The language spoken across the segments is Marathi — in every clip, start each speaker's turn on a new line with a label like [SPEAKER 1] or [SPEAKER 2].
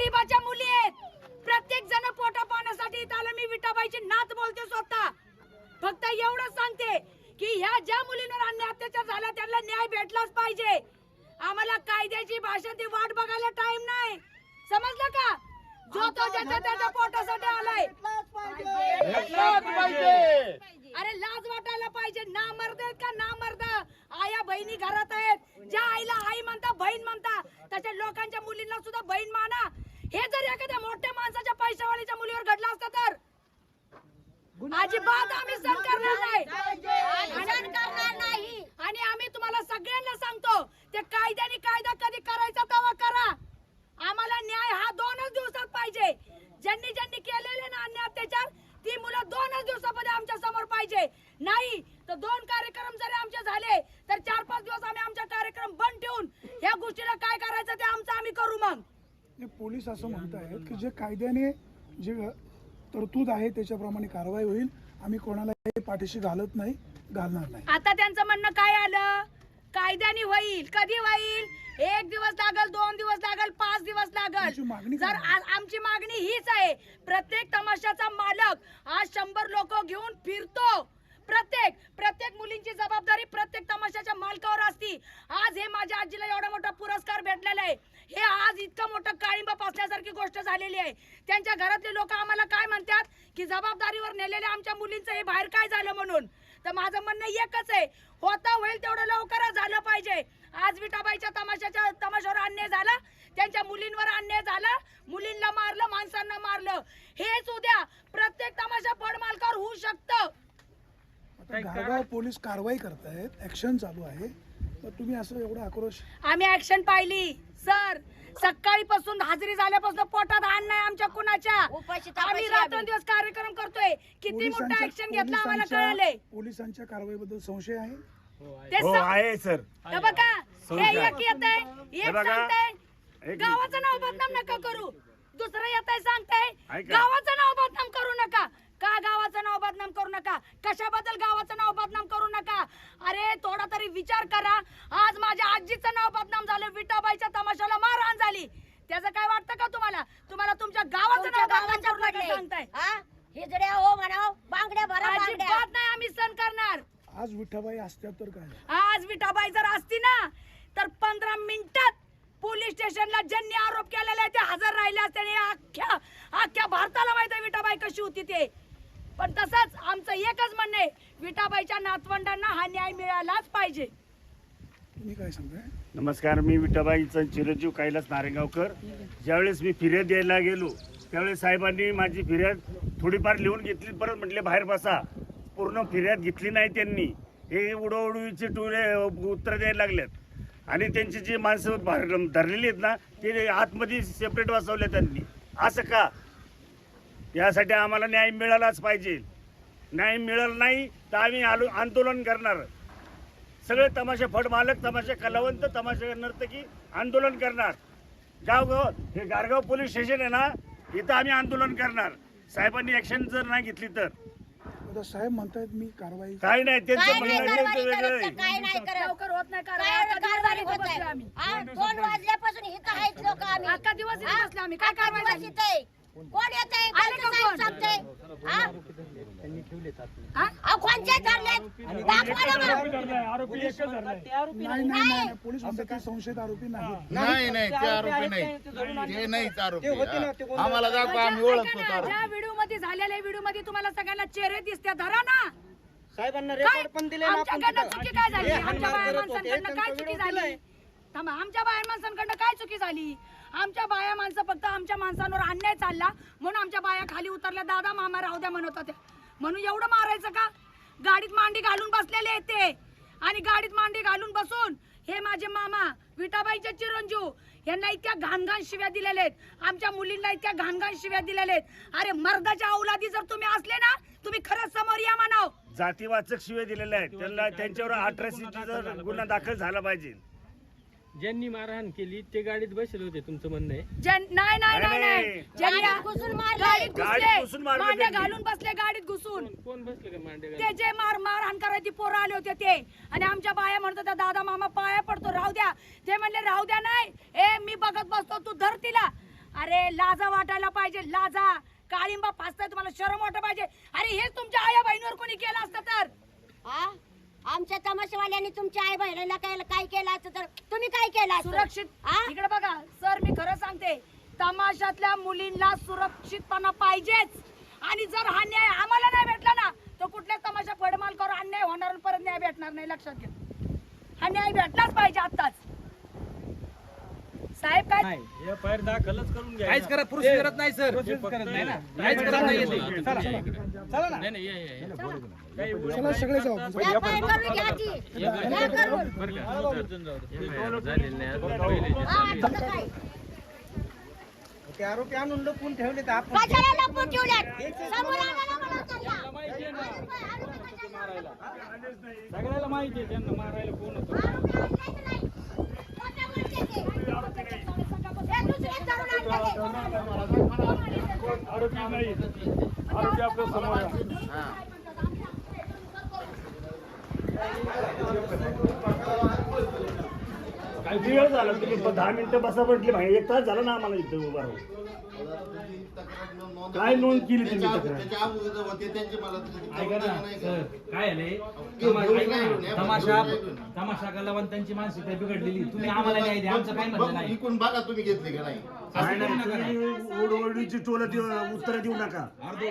[SPEAKER 1] गरिबाच्या मुली आहेत, प्रत्येक जण पोटा पाण्यासाठी त्याला मी विठाबाईची नात बोलते स्वतः. फक्त एवढं सांगते की ह्या ज्या मुलींवर अन्याय अत्याचार झाला त्यांना न्याय भेटलाच पाहिजे. आम्हाला कायद्याची भाषा ती वाट बघायला टाइम नाही, समजलं का? जो तो त्याच्या पोटासाठी आलाय, अरे लाज वाटायला पाहिजे. ना मर्द आहेत का ना मर्द? आया बहिणी घरात आहेत, ज्या आईला आई म्हणता बहीण म्हणता तशा लोकांच्या मुलींना सुद्धा बहीण माना. हे जर एखाद्या मोठ्या माणसाच्या पैशावालीच्या मुलीवर घडलं असतं तर अजिबात आम्ही सहन करणार नाही. आणि आम्ही तुम्हाला सगळ्यांना सांगतो, ते कायद्याने कायदा कधी करायचा तेव्हा करा. आम्हाला न्याय हा 2च दिवसात पाहिजे. ज्यांनी ज्यांनी केलेले ना अन्याय अत्याचार ती मुलं 2च दिवसामध्ये आमच्या समोर पाहिजे. नाही तर 2 कार्यक्रम जरी आमचे झाले तर 4-5 दिवस आम्ही आमचा कार्यक्रम बंद ठेवून या गोष्टीला काय करायचं ते आमचं आम्ही करू. मग
[SPEAKER 2] पोलीस असं म्हणतायत की जे कायद्याने जे तरतूद आहे त्याच्याप्रमाणे कारवाई होईल, आम्ही कोणालाही पाठीशी घालत नाही, घालणार नाही.
[SPEAKER 1] आता त्यांचं म्हणणं काय आलं? कायद्याने होईल. कधी होईल? 1 दिवस लागल, 2 दिवस लागल, 5 दिवस लागल. जर आमची मागणी हीच आहे, प्रत्येक तमाशाचा मालक आज 100 लोक घेऊन फिरतो. प्रत्येक मुलींची जबाबदारी प्रत्येक तमाशाच्या मालकावर असती. आज हे माझ्या आजीला एवढा मोठा पुरस्कार भेटलेला आहे, हे आज इतकं मोठं काळिंब पासण्यासारखी गोष्ट झालेली आहे. त्यांच्या घरातले लोक आम्हाला काय म्हणतात की जबाबदारीवर नेलेल्या आमच्या मुलींचं हे बाहेर काय झालं म्हणून. तर माझं म्हणणं एकच आहे, होता होईल तेवढं लवकरच झालं पाहिजे. आज विठाबाईच्या तमाशावर अन्याय झाला, त्यांच्या मुलींवर अन्याय झाला, मुलींना मारलं, माणसांना मारलं. हेच उद्या प्रत्येक तमाशा फड मालकावर होऊ शकतं.
[SPEAKER 2] गारगाव पोलीस कारवाई करतायत, ऍक्शन चालू आहे, तर तुम्ही असं एवढा आक्रोश?
[SPEAKER 1] आम्ही ऍक्शन पाहिली सर. सकाळीपासून हाजरी झाल्यापासून पोटात अन्न नाही आमच्या कुणाच्या. आम्ही रात्रंदिवस कार्यक्रम करतोय. किती मोठा ऍक्शन घेतला आम्हाला कळाले.
[SPEAKER 2] पोलिसांच्या कारवाईबद्दल संशय आहे?
[SPEAKER 3] हो आहे सर.
[SPEAKER 1] हे बघा, हे एक येतंय, एक सांगतंय गावाचं नाव बदनाम नका करू, दुसरं येतंय सांगतंय गावाचं नाव बदनाम करू नका. का गावाचं नाव बदनाम करू नका? कशाबद्दल गावाचं नाव बदनाम करू नका? अरे थोडा तरी विचार करा. आज माझ्या आजीचं नाव बदनाम झालं, विठाबाईच्या तमाशाला मारहाण झाली. त्याचं काय वाटतं का तुम्हाला? तुम्हाला तुमच्या गावाचं नाव बदनाम करू नका सांगताय.
[SPEAKER 4] हिजड्या हो म्हणाव, बांगड्या भरा,
[SPEAKER 1] अजिबात नाही आम्ही सहन करणार.
[SPEAKER 2] आज विठाबाई असत्या तर काय?
[SPEAKER 1] आज विठाबाई जर असती ना तर 15 मिनिटात पोलीस स्टेशनला ज्यांनी आरोप केलेला आहे ते हजर राहिले असते. अख्ख्या भारताला माहिती आहे विठाबाई कशी होती ते. पण तसंच आमचं एकच म्हणणं आहे, विठाबाईच्या नातवंडांना हा न्याय मिळालाच पाहिजे.
[SPEAKER 2] तुम्ही काय सांगताय?
[SPEAKER 3] नमस्कार, मी विठाबाईचा चिरंजीव कैलास नारेगावकर. ज्यावेळेस मी फिर्याद द्यायला गेलो त्यावेळेस साहेबांनी माझी फिर्याद थोडीफार लिहून घेतली, परत म्हटले बाहेर बसा. पूर्ण फिर्याद घेतली नाही त्यांनी. हे उडवडवीचे उत्तर द्यायला लागलेत आणि त्यांची जी माणसं धरलेली आहेत ना ते आतमध्ये सेपरेट बसवले त्यांनी. असं का? यासाठी आम्हाला न्याय मिळालाच पाहिजे. न्याय मिळाला नाही तर आम्ही आंदोलन करणार. सगळे तमाशा फड मालक, तमाशा कलावंत, तमाशा नर्तकी आंदोलन करणार. गावगाव हे गारगाव पोलीस स्टेशन आहे ना, इथं आम्ही आंदोलन करणार. साहेबांनी ऍक्शन जर नाही घेतली तर.
[SPEAKER 2] आता साहेब म्हणतायत मी कारवाई
[SPEAKER 3] काही नाही, त्यांचं म्हणणं वेगळं आहे.
[SPEAKER 4] काय नाही करत,
[SPEAKER 1] लवकर होत नाही
[SPEAKER 4] कारवाई होत आहे. 2 वाजल्यापासून इथं आहेत लोक. आम्ही
[SPEAKER 1] अख्खा दिवस इथे बसले आम्ही. काय कारवाई झाली?
[SPEAKER 4] इथे कोण येतंय?
[SPEAKER 1] आले का कोण?
[SPEAKER 4] सांगते कोणचे धरलेत? दाखवा ना मग.
[SPEAKER 2] नाही नाही नाही, पोलीस म्हणतात की संशयित आरोपी नाही.
[SPEAKER 5] नाही ते आरोपी नाही, ते नाहीच आरोपी. आम्हाला दाखवा, आम्ही ओळखतो तो आरोपी.
[SPEAKER 1] ज्या व्हिडिओ मध्ये झालेल्या व्हिडिओ मध्ये तुम्हाला सगळ्यांना चेहरे दिसते, धरा ना.
[SPEAKER 6] साहेबांना
[SPEAKER 1] काय?
[SPEAKER 6] रेकॉर्ड पण दिले ना आपण
[SPEAKER 1] आमच्याकडनं
[SPEAKER 6] तिथं.
[SPEAKER 1] चुकी काय झाली?
[SPEAKER 6] हे
[SPEAKER 1] आमच्या
[SPEAKER 6] हनुमान
[SPEAKER 1] बाया
[SPEAKER 6] करत होते,
[SPEAKER 1] माणसांकडनं काय
[SPEAKER 6] त्यांचा
[SPEAKER 1] चुकी
[SPEAKER 6] व्हिडिओ
[SPEAKER 1] झाली?
[SPEAKER 6] दिलाय.
[SPEAKER 1] थांबा, आमच्या बाया माणसांकडनं काय चुकी झाली? आमच्या बाया माणसं फक्त आमच्या माणसांवर अन्याय चालला म्हणून आमच्या बाया खाली उतरल्या, दादा मामा राहू द्या म्हणत होत्या. म्हणून एवढं मारायचं का? गाडीत मांडी घालून बसलेले आहेत ते, आणि गाडीत मांडी घालून बसून हे माझे मामा विठाबाईचे चिरंजीव यांना इतक्या घाणघाण शिव्या दिलेल्या आहेत, आमच्या मुलींना इतक्या घाणघाण शिव्या दिलेल्या आहेत. अरे मर्दाच्या औलादी जर तुम्ही असले ना, तुम्ही खरंच समोर या म्हणाव.
[SPEAKER 3] जातीवाचक शिवे दिलेले आहेत त्यांना, त्यांच्यावर अट्रॉसिटीचा गुन्हा दाखल झाला पाहिजे.
[SPEAKER 6] ज्यांनी मारहाण केली ते गाडीत बसले होते, तुमचं म्हणणं आहे?
[SPEAKER 1] नाही नाही नाही नाही, ज्यांनी
[SPEAKER 4] गाडीत घुसून मारलं.
[SPEAKER 1] गाडीत
[SPEAKER 3] घुसून
[SPEAKER 1] घुसले,
[SPEAKER 3] मारलं
[SPEAKER 1] मांड्या
[SPEAKER 3] त्यांनी.
[SPEAKER 1] घालून बसले गाडीत घुसून.
[SPEAKER 6] कोण बसले का मांडे
[SPEAKER 1] ते जे मारहाण करायची पोरं आले होते ते, आणि आमच्या बाया म्हणत होत्या दादा मामा पाया पडतो राहू द्या. ते म्हणले राहू द्या नाही, ए मी बघत बसतो, तू धर तिला. अरे लाजा वाटायला पाहिजे, लाजा. काळिंबा फासताय, तुम्हाला शरम वाटत पाहिजे. अरे हेच तुमच्या आया बहिणीवर कोणी केलं असतं तर?
[SPEAKER 4] हा? आमच्या तमाशावाल्यांनी तुमच्या आई बहिणीला काय केलं असतं तर तुम्ही काय केलं असतं?
[SPEAKER 1] सुरक्षित.
[SPEAKER 4] हा?
[SPEAKER 1] इकडे बघा सर, मी खरं सांगते, तमाशातल्या मुलींना सुरक्षितपणा पाहिजेच. आणि जर हा न्याय आम्हाला नाही भेटला ना, तर कुठल्या तमाशा फडमाल करून अन्याय होणार आणि परत न्याय भेटणार नाही. लक्षात घ्या, हा न्याय भेटलाच पाहिजे आताच. साहेब काय
[SPEAKER 6] या फायर दाखलच करून घ्या.
[SPEAKER 7] काहीच करा, प्रोसेस करत नाही सर. करत नाही ना, काहीच करत नाही येते.
[SPEAKER 6] चला ना. नाही नाही, या.
[SPEAKER 2] चला सगळे जाऊ.
[SPEAKER 4] या काय करू घ्या ती. या करून.
[SPEAKER 6] बरं का? झालेलं नाही अजून पहिले.
[SPEAKER 4] हा, तुझं काय?
[SPEAKER 7] ते आरोपी आणून लपून ठेवले तर आपण
[SPEAKER 4] कशाला लपून ठेवल्यात? समोर आणायला मला त्यांना.
[SPEAKER 6] सगळ्याला माहिती आहे त्यांना मारायला कोण होतं.
[SPEAKER 4] आरोपी आणले नाही. मोठ्या मुलग्याचे. हे दुसरे तरुण आणले.
[SPEAKER 3] आरोपी नाही, आरोपी आपल्या समोर आहे. किती वेळ झाला तुम्ही? 10 मिनिटं बसा म्हटले भाई, 1 तास झाला ना आम्हाला इथं उभा राहून. काय नोंद केली तुम्ही तक्रार?
[SPEAKER 7] ऐका ना सर, काय आले तमाशा कलावंतांची मानसिकता बिघडलेली. तुम्ही आम्हाला न्याय द्या, आमचं काय म्हणणं नाही.
[SPEAKER 5] इकून बघा तुम्ही घेतली का नाही.
[SPEAKER 3] काय नाही, तुम्ही ओढवडीची टोलं उत्तर देऊ नका.
[SPEAKER 5] मला काय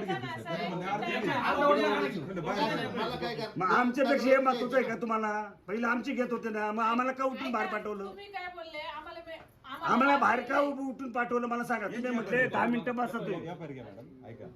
[SPEAKER 5] कर
[SPEAKER 3] मग आमच्यापेक्षा हे महत्वाचं आहे का तुम्हाला? पहिलं आमची घेत होते ना, मग आम्हाला का उठून बाहेर पाठवलं? आम्हाला बाहेर का उठून पाठवलं मला सांगा. तुम्ही म्हटले 10 मिनिटं बसा तुम्ही.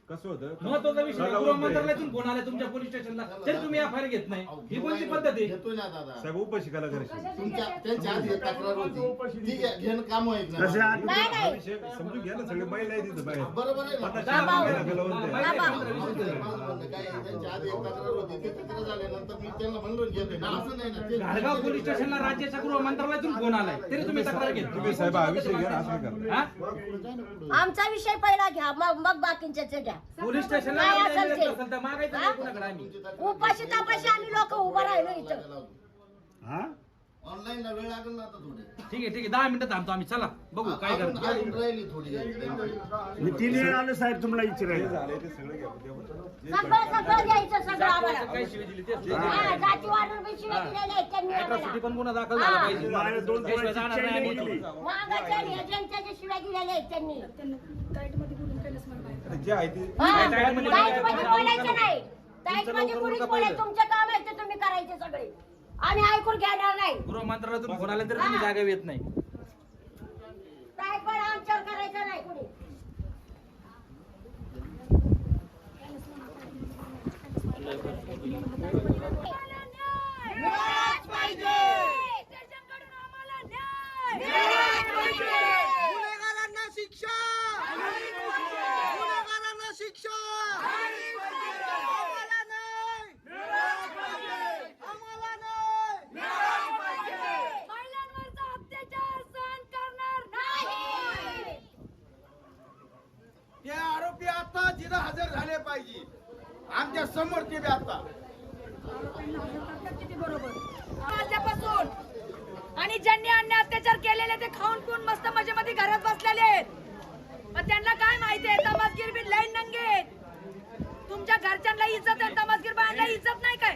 [SPEAKER 8] कसं होतं
[SPEAKER 7] महत्वाचा विषय गृह मंत्रालयातून फोन आला तुमच्या पोलीस स्टेशनला, तरी तुम्ही एफआयआर घेत नाही. ही कोणती पद्धत आहे?
[SPEAKER 5] घेतोय ना दादा.
[SPEAKER 8] साहेब उपाशी कला करायची
[SPEAKER 5] तुमच्या त्यांच्या आधी तक्रार होती, ठीक आहे, घेणं काम आहेत ना.
[SPEAKER 3] कशा?
[SPEAKER 4] नाही नाही.
[SPEAKER 8] विषय समजून घ्या ना, सगळे महिला आहे तिथं बाहेर.
[SPEAKER 5] बरोबर आहे ना.
[SPEAKER 8] महिला कलावंत आहे.
[SPEAKER 5] माझं म्हणणं काय आहे, त्यांच्या आधी एक तक्रार होती, ते तक्रार झाल्यानंतर मी त्यांना म्हणलो घेतोय ना, असं नाही ना.
[SPEAKER 7] घाडगाव पोलीस स्टेशनला राज्याच्या गृह मंत्रालयातून फोन आलाय, तरी तुम्ही तक्रार घेत
[SPEAKER 8] तुम्ही साहेब हा विषय घ्या ना, असं करा.
[SPEAKER 7] हा?
[SPEAKER 4] आमचा विषय पहिला घ्या, मग बाकींचे घ्या.
[SPEAKER 7] पोलीस स्टेशनला
[SPEAKER 4] काय
[SPEAKER 7] न्याय
[SPEAKER 4] असेल
[SPEAKER 7] मिळत
[SPEAKER 4] ते?
[SPEAKER 7] नसेल तर मागायचं नाही कुणाकडे आम्ही.
[SPEAKER 4] उपाशी तापाशी आम्ही लोक उभं राहिलो इथं.
[SPEAKER 3] हा?
[SPEAKER 5] ऑनलाईन वेळ लागेल ना आता थोडी.
[SPEAKER 7] ठीक आहे 10 मिनिटं थांबतो आम्ही. चला बघू काय
[SPEAKER 5] अजून
[SPEAKER 7] करतो.
[SPEAKER 5] राहिली थोडी.
[SPEAKER 3] मी 3 वेळ आलो साहेब तुम्हाला विचारायला.
[SPEAKER 8] झाले ते सगळं घ्या.
[SPEAKER 4] सगळं द्यायचं सगळं आम्हाला.
[SPEAKER 7] काय शिवी दिली तेच
[SPEAKER 4] हा, जातीवादून बी शिव्या दिलेल्या आहेत त्यांनी आम्हाला.
[SPEAKER 7] अॅट्रॉसिटी पण गुन्हा दाखल झाला पाहिजे.
[SPEAKER 3] माझ्या 2
[SPEAKER 7] त्याशिवाय जाणार नाही आम्ही
[SPEAKER 3] गेली.
[SPEAKER 7] इथून.
[SPEAKER 4] वांगाच्या आणि एजंटच्या शिव्या दिलेल्या आहेत त्यांनी.
[SPEAKER 1] टाईटमध्ये बोलून केलंच मला बाहेर.
[SPEAKER 8] जे आहे ते
[SPEAKER 4] हा,
[SPEAKER 7] टाईटमध्ये
[SPEAKER 4] टाईटमध्ये बोलायचं नाही. टाईटमध्ये
[SPEAKER 7] लवकर
[SPEAKER 4] कुणीच
[SPEAKER 7] उरका
[SPEAKER 4] बोलायचं.
[SPEAKER 7] पहिलं.
[SPEAKER 4] तुमचं काम आहे ते तुम्ही करायचे सगळे. आम्ही ऐकून घेणार नाही.
[SPEAKER 7] गृह मंत्रालयातून फोन आला तरी तुम्ही जागा येत नाही.
[SPEAKER 4] टाईट पण आमच्यावर करायचं नाही कुणी. मिळालाच पाहिजे.
[SPEAKER 1] स्टेशनकडून आम्हाला न्याय.
[SPEAKER 4] मिळालाच पाहिजे.
[SPEAKER 7] गुन्हेगारांना शिक्षा. गुन्हेगारांना शिक्षा. आम्हाला नाही. आम्हाला नाही.
[SPEAKER 1] महिलांवरचा अत्याचार सहन करणार
[SPEAKER 4] नाही.
[SPEAKER 7] ते आरोपी आता जिथं हजर झाले पाहिजे. आमच्या समोर ते बी आता.
[SPEAKER 1] किती बरोबर वाजल्यापासून. आणि ज्यांनी अन्य अत्याचार केलेले ते खाऊन पिऊन मस्त मजेमध्ये घरात बसलेले आहेत. पण त्यांना काय माहितीये, तमासगीर बी लई नंगे आहेत. तुमच्या घरच्यांना इज्जत आहे, तमासगीर बायांना इज्जत नाही काय?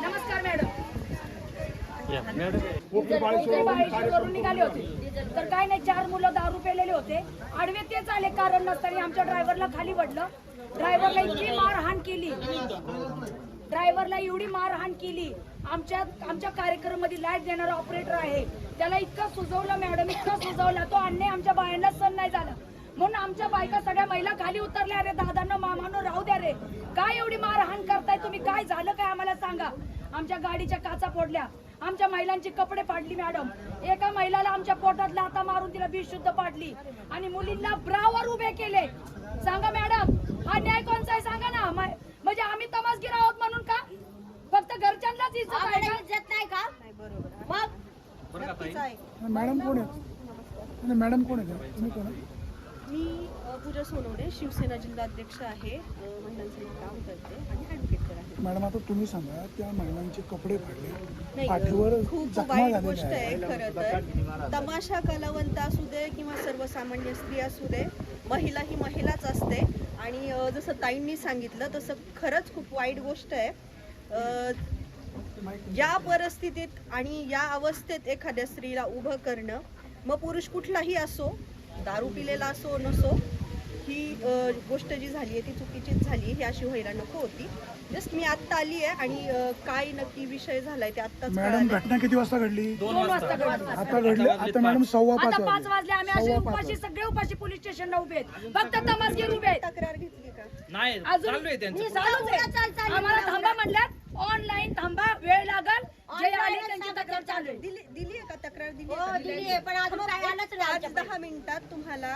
[SPEAKER 1] नमस्कार मॅडम. करून निघाले होते तर काय नाही, 4 मुलं दारू पेलेले होते. आडवे तेच आले कारण नसताना आमच्या ड्रायव्हरला खाली पडलं. ड्रायव्हरला इतकी मारहाण केली, ड्रायव्हरला एवढी मारहाण केली. आमच्या कार्यक्रमामध्ये लाईट देणारा ऑपरेटर आहे, त्याला इतकं सुजवलं मॅडम, इतकं सुजवलं, तो अन्याय आमच्या बायांना सहन नाही झाला. म्हणून आमच्या बायका सगळ्या महिला खाली उतरल्या. अरे दादांना मामानं राहू द्या रे, काय एवढी मारहाण करताय तुम्ही? काय झालं काय आम्हाला सांगा. आमच्या गाडीच्या काचा फोडल्या, आमच्या महिलांचे कपडे पाडली मॅडम. एका महिलाला आमच्या पोटात लाथा मारून तिला बेशुद्ध पाडली आणि मुलींना ब्रावर उभे केले. सांगा मॅडम, हा न्याय कोणचा आहे सांगा ना. म्हणजे आम्ही तमासगीर आहोत म्हणून का? फक्त घरच्यांनाच इज्जत आहे
[SPEAKER 4] आम्हाला
[SPEAKER 1] का?
[SPEAKER 4] इज्जत नाही का? मग
[SPEAKER 2] मॅडम कोण आहेत? मॅडम कोण आहेत? तुम्ही कोण आहे?
[SPEAKER 9] मी पूजा सोनवणे, शिवसेना जिल्हाध्यक्ष आहे, महिलांसाठी काम करते आणि ॲडव्होकेट आहे.
[SPEAKER 2] मॅडम आता तुम्ही सांगा, त्या महिलांचे कपडे फाडले,
[SPEAKER 9] नाही,
[SPEAKER 2] पाठीवर
[SPEAKER 9] खूप
[SPEAKER 2] जखमा
[SPEAKER 9] वाईट
[SPEAKER 2] झालेल्या
[SPEAKER 9] गोष्ट आहे
[SPEAKER 2] आहेत.
[SPEAKER 9] खरं तर. तमाशा कलावंत असू दे किंवा सर्वसामान्य स्त्री असू दे, महिला ही महिलाच असते. आणि जसं ताईंनी सांगितलं तसं खरंच खूप वाईट गोष्ट आहे. या परिस्थितीत आणि या अवस्थेत एखाद्या स्त्रीला उभं करणं, मग पुरुष कुठलाही असो, दारू पिलेला असो नसो, ही गोष्ट जी झाली आहे ती चुकीचीच झाली. ही अशी व्हायला नको होती. जस्ट मी आत्ता आली आहे आणि काय नक्की विषय झालाय ते आत्ताच
[SPEAKER 2] मॅडम
[SPEAKER 9] कळालंय.
[SPEAKER 2] घटना किती वाजता घडली?
[SPEAKER 1] 2 वाजता घडली.
[SPEAKER 2] आता घडली, आता मॅडम 5:15
[SPEAKER 1] आता 5 वाजले, आम्ही असे
[SPEAKER 2] 5:15
[SPEAKER 1] उपाशी, सगळे उपाशी पोलीस स्टेशनला उभे आहेत. फक्त तमासगीर उभे आहेत.
[SPEAKER 9] तक्रार घेतली का?
[SPEAKER 7] नाही
[SPEAKER 1] अजून
[SPEAKER 7] चालू आहे त्यांचं
[SPEAKER 1] चालूच आहे. आम्हाला थांबा म्हणल्यात, ऑनलाईन थांबा, वेळ लागल, जे आले त्यांची तक्रार चालू आहे.
[SPEAKER 9] दिली आहे का तक्रार? दिली
[SPEAKER 4] हो,
[SPEAKER 9] आहे का?
[SPEAKER 4] दिली आहे, पण अजून काय आलंच नाही
[SPEAKER 9] पाच
[SPEAKER 4] आमच्याकडे.
[SPEAKER 9] 10 मिनिटात तुम्हाला